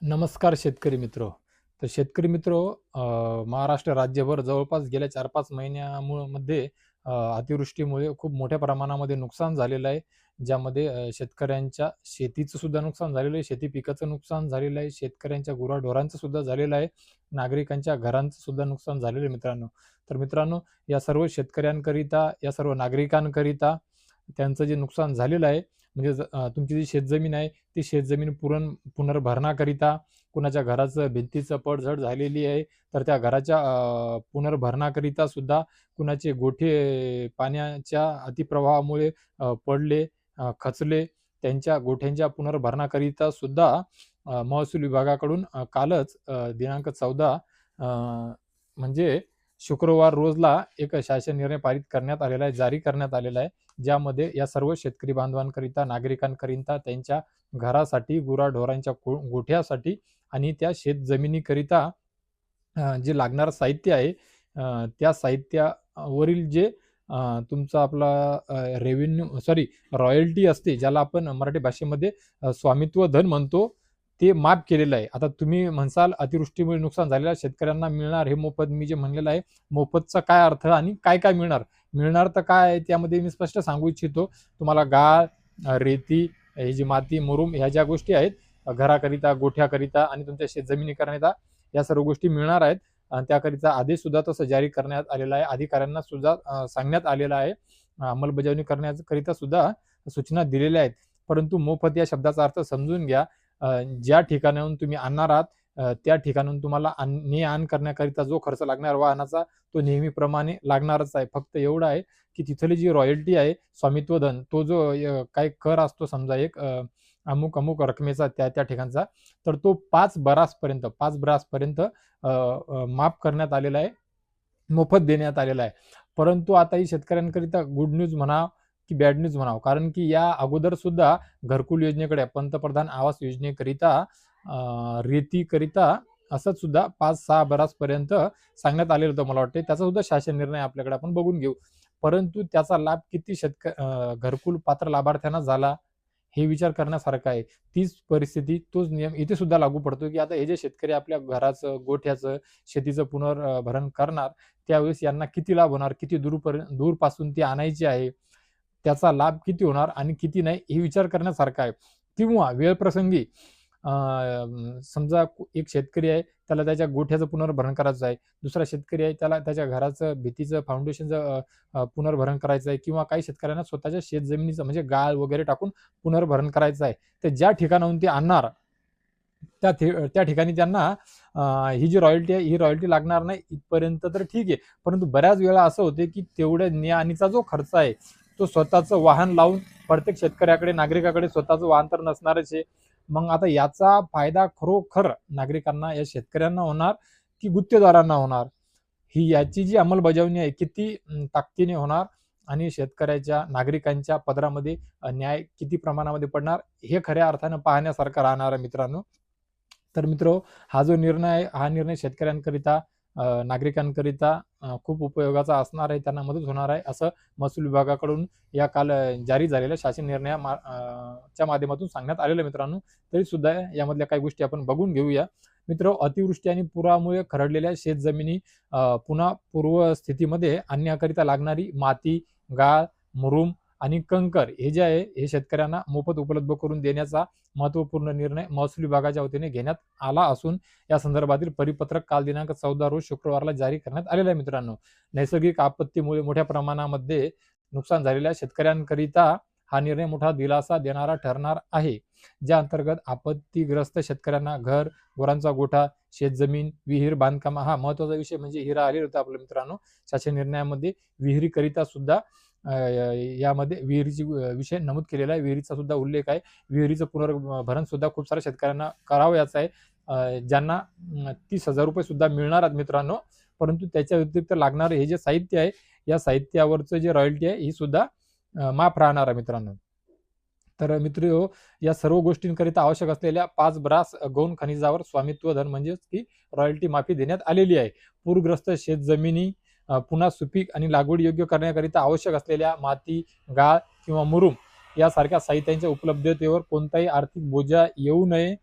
नमस्कार शेतकरी मित्र. तर शेतकरी मित्र, महाराष्ट्र राज्यभर जवळपास गेल्या 4-5 महिन्यामध्ये अतिवृष्टीमुळे खूप मोठ्या प्रमाणामध्ये नुकसान झालेलं आहे. ज्यामध्ये शेतकऱ्यांच्या शेतीचं सुद्धा नुकसान झालेलं आहे, शेती पिकाचं नुकसान झालेलं आहे, शेतकऱ्यांच्या गुराढोरांचं सुद्धा झालेलं आहे, नागरिकांच्या घरांचं सुद्धा नुकसान झालेलं आहे मित्रांनो. तर मित्रांनो, या सर्व शेतकऱ्यांकरिता, या सर्व नागरिकांकरिता त्यांचं जे नुकसान झालेलं आहे, म्हणजे तुमची जी शेतजमीन आहे, ती शेतजमीन पुनर्भरणाकरिता, कुणाच्या घराचं भिंतीचं पडझड झालेली आहे, तर त्या घराच्या पुनर्भरणाकरिता सुद्धा कुणाचे गोठे पाण्याच्या अतिप्रवाहामुळे पडले, खचले. त्यांच्या गोठ्यांच्या पुनर्भरणाकरिता सुद्धा महसूल विभागाकडून कालच दिनांक 14 म्हणजे शुक्रवार रोजला एक शासन निर्णय पारित करण्यात आलेला आहे, जारी करण्यात आलेला आहे. ज्यामध्ये या सर्व शेतकरी बांधवांकरिता, नागरिकांकरिता, त्यांच्या घरासाठी, गुराढोरांच्या गोठ्यासाठी आणि त्या शेतजमिनीकरिता जे लागणारं साहित्य आहे, त्या साहित्यावरील जे तुमचा आपला रॉयल्टी असते, ज्याला आपण मराठी भाषेमध्ये स्वामित्व धन म्हणतो, ते माफ केलेलं आहे. आता तुम्ही म्हणसाल अतिवृष्टीमुळे नुकसान झालेल्या शेतकऱ्यांना मिळणार हे मोफत. मी जे म्हणलेलं आहे, मोफतचा काय अर्थ आणि काय काय मिळणार? मिळणार तर काय आहे त्यामध्ये मी स्पष्ट सांगू इच्छितो. तुम्हाला गाळ, रेती, ही जी माती, मुरुम ह्या ज्या गोष्टी आहेत, घराकरिता, गोठ्याकरिता आणि तुमच्या शेतजमिनीकरिता या सर्व गोष्टी मिळणार आहेत. त्याकरिता आदेश सुद्धा तसं जारी करण्यात आलेला आहे. अधिकाऱ्यांना सुद्धा सांगण्यात आलेलं आहे. अंमलबजावणी करण्याकरिता सुद्धा सूचना दिलेल्या आहेत. परंतु मोफत या शब्दाचा अर्थ समजून घ्या. ज्या ठिकाणाहून तुम्ही आणणार आहात, त्या ठिकाणाहून तुम्हाला ने-आण करण्याकरिता जो खर्च लागणार वाहनाचा, तो नेहमीप्रमाणे लागणारच आहे. फक्त एवढं आहे, की तिथली जी रॉयल्टी आहे, स्वामित्व धन, तो जो काही कर असतो समजा एक अमुक-अमुक रकमेचा त्या ठिकाणचा, तर तो 5 ब्रासपर्यंत माफ करण्यात आलेला आहे, मोफत देण्यात आलेला आहे. परंतु आता ही शेतकऱ्यांकरिता गुड न्यूज म्हणावं की बॅड न्यूज म्हणावं, कारण की या अगोदर सुद्धा घरकुल योजनेकडे, पंतप्रधान आवास योजनेकरिता, रेतीकरिता असंच सुद्धा 5-6 बरासपर्यंत सांगण्यात आलेलं होतं मला वाटते. त्याचा सुद्धा शासन निर्णय आपल्याकडे आपण बघून घेऊ. परंतु त्याचा लाभ किती घरकुल पात्र लाभार्थ्यांना झाला, हे विचार करण्यासारखं आहे. तीच परिस्थिती, तोच नियम इथे सुद्धा लागू पडतो, की आता हे जे शेतकरी आपल्या घराचं, गोठ्याचं, शेतीचं पुनर्भरण करणार, त्यावेळेस यांना किती लाभ होणार, किती दूरपासून ती आणायची आहे, त्याचा लाभ किती होणार आणि किती नाही, हे विचार करण्यासारखा आहे. किंवा वेळप्रसंगी समजा एक शेतकरी आहे, त्याला त्याच्या गोठ्याचं पुनर्भरण करायचं आहे. दुसरा शेतकरी आहे, त्याला त्याच्या घराचं भिंतीचं, फाउंडेशनचं पुनर्भरण करायचं आहे, किंवा काही शेतकऱ्यांना स्वतःच्या शेतजमिनीचं म्हणजे गाळ वगैरे टाकून पुनर्भरण करायचं आहे. तर ज्या ठिकाणाहून ते आणणार, त्या ठिकाणी त्यांना ही जी रॉयल्टी आहे, ही रॉयल्टी लागणार नाही इथपर्यंत तर ठीक आहे. परंतु बऱ्याच वेळा असं होते, की तेवढ्या ने-आणीचा जो खर्च आहे, तो स्वतःचं वाहन लावून प्रत्येक शेतकऱ्याकडे, नागरिकाकडे स्वतःचं वाहन तर नसणारच आहे. मग आता याचा फायदा खरोखर नागरिकांना, या शेतकऱ्यांना होणार की गुत्तेदारांना होणार? याची जी अंमलबजावणी आहे, किती ताकदीने होणार आणि शेतकऱ्याच्या, नागरिकांच्या पदरामध्ये न्याय किती प्रमाणामध्ये पडणार, हे खऱ्या अर्थानं पाहण्यासारखं राहणार आहे मित्रांनो. तर मित्र, हा जो निर्णय आहे, हा निर्णय शेतकऱ्यांकरिता, नागरिकांकरिता खूप उपयोगाचा असणार आहे, त्यांना मदत होणार आहे, असं महसूल विभागाकडून या काल जारी झालेल्या शासन च्या माध्यमातून सांगण्यात आलेलं मित्रांनो. तरी सुद्धा यामधल्या काही गोष्टी आपण बघून घेऊया. मित्र, अतिवृष्टी आणि पुरामुळे खरडलेल्या शेतजमिनी पुन्हा पूर्वस्थितीमध्ये आणण्याकरिता लागणारी माती, गाळ, मुरुम आणि कंकर हे जे आहे, हे शेतकऱ्यांना मोफत उपलब्ध करून देण्याचा महत्त्वपूर्ण निर्णय महसूल विभागाच्या वतीने घेण्यात आला असून, या संदर्भातील परिपत्रक काल दिनांक 14 रोज शुक्रवारला जारी करण्यात आलेलं आहे मित्रांनो. नैसर्गिक आपत्तीमुळे मोठ्या प्रमाणामध्ये नुकसान झालेल्या शेतकऱ्यांकरिता हा निर्णय मोठा दिलासा देणारा ठरणार आहे. ज्या अंतर्गत आपत्तीग्रस्त शेतकऱ्यांना घर, गुरांचा गोठा, शेतजमीन, विहीर बांधकाम, हा महत्वाचा विषय म्हणजे हिरा आलेला होता आपल्या मित्रांनो. शासन निर्णयामध्ये विहिरीकरिता सुद्धा यामध्ये विहिरीची विषय नमूद केलेला आहे. विहिरीचा सुद्धा उल्लेख आहे. विहिरीचं पुनर्भरण सुद्धा खूप साऱ्या शेतकऱ्यांना करावयाचं आहे. ज्यांना 30,000 रुपये सुद्धा मिळणार आहेत मित्रांनो. परंतु त्याच्या व्यतिरिक्त लागणारे हे जे साहित्य आहे, या साहित्यावरचं जे रॉयल्टी आहे, ही सुद्धा माफ राहणार आहे मित्रांनो. तर मित्रहो, या सर्व गोष्टींकरिता आवश्यक असलेल्या 5 ब्रास गौण खनिजावर स्वामित्व धन म्हणजेच की रॉयल्टी माफी देण्यात आलेली आहे. पूरग्रस्त शेतजमिनी पुन्हा सुपीक आणि लागवड योग्य करण्याकरिता आवश्यक असलेल्या माती, गाळ किंवा मुरुम यासारख्या साहित्यांच्या उपलब्धतेवर कोणताही आर्थिक बोजा येऊ नये,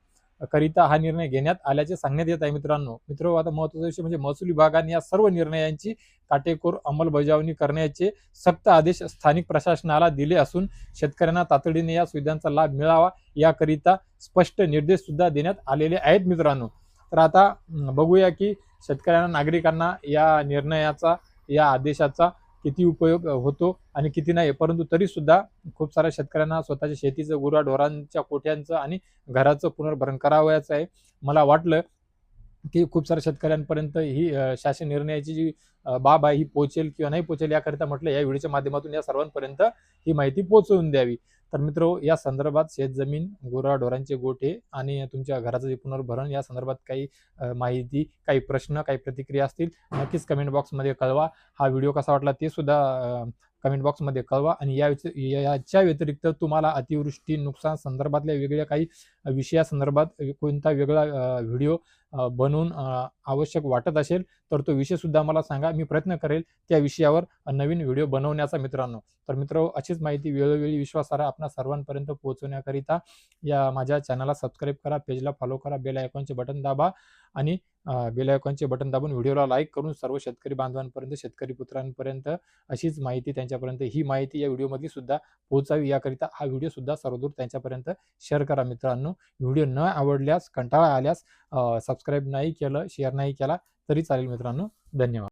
करिता हा निर्णय घेण्यात आल्याचे सांगण्यात येत आहे मित्रांनो. आता महत्त्वाचा विषय म्हणजे महसूल विभागाने या सर्व निर्णयांची काटेकोर अंमलबजावणी करण्याचे सक्त आदेश स्थानिक प्रशासनाला दिले असून शेतकऱ्यांना तातडीने या सुविधांचा लाभ मिळावा याकरिता स्पष्ट निर्देश सुद्धा देण्यात आलेले आहेत मित्रांनो. तर आता बघूया की शेतकऱ्यांना, नागरिकांना या निर्णयाचा, या आदेशाचा किती उपयोग होतो आणि किती नाही. परंतु तरी सुद्धा खूप साऱ्या शेतकऱ्यांना स्वतःच्या शेतीचं, गुराढोरांच्या कोठ्यांचं आणि घराचं पुनर्भरण करावयाचं आहे. मला वाटलं की खूप साऱ्या शेतकऱ्यांपर्यंत ही शासन निर्णयाची जी बाब आहे ही पोहोचेल किंवा नाही पोहोचेल याकरिता म्हटलं या व्हिडिओच्या माध्यमातून या सर्वांपर्यंत ही माहिती पोहोचवून द्यावी. तर मित्रो, या संदर्भात शेतजमीन, गुराढोरांचे गोठे आणि तुमच्या घराचं जे पुनर्भरण या संदर्भात काही माहिती, काही प्रश्न, काही प्रतिक्रिया असतील नक्कीच कमेंट बॉक्समध्ये कळवा. हा व्हिडिओ कसा वाटला ते सुद्धा कमेंट बॉक्समध्ये कळवा. आणि याच्या व्यतिरिक्त तुम्हाला अतिवृष्टी, नुकसान संदर्भातल्या वेगळ्या काही विषयासंदर्भात कोणता वेगळा व्हिडिओ बनवून आवश्यक वाटत असेल तर तो विषय सुद्धा मला सांगा. मी प्रयत्न करेल त्या विषयावर नवीन व्हिडिओ बनवण्याचा मित्रांनो. तर अशीच माहिती वेळोवेळी विश्वासार्ह आपल्या सर्वांपर्यंत पोहोचवण्याकरिता या माझ्या चॅनलला सबस्क्राईब करा, पेजला फॉलो करा, बेल आयकॉनचे बटन दाबा आणि बेल आयकॉनचे बटन दाबून व्हिडिओला लाईक करून सर्व शेतकरी बांधवांपर्यंत, शेतकरी पुत्रांपर्यंत अशीच माहिती, त्यांच्यापर्यंत ही माहिती या व्हिडिओमधली सुद्धा पोहोचावी याकरिता हा व्हिडिओ सुद्धा सर्वदूर त्यांच्यापर्यंत शेअर करा मित्रांनो. व्हिडिओ न आवडल्यास, कंटाळा आल्यास सबस्क्राईब नाही केलं, शेअर नाही केला तरी चालेल मित्रांनो. धन्यवाद.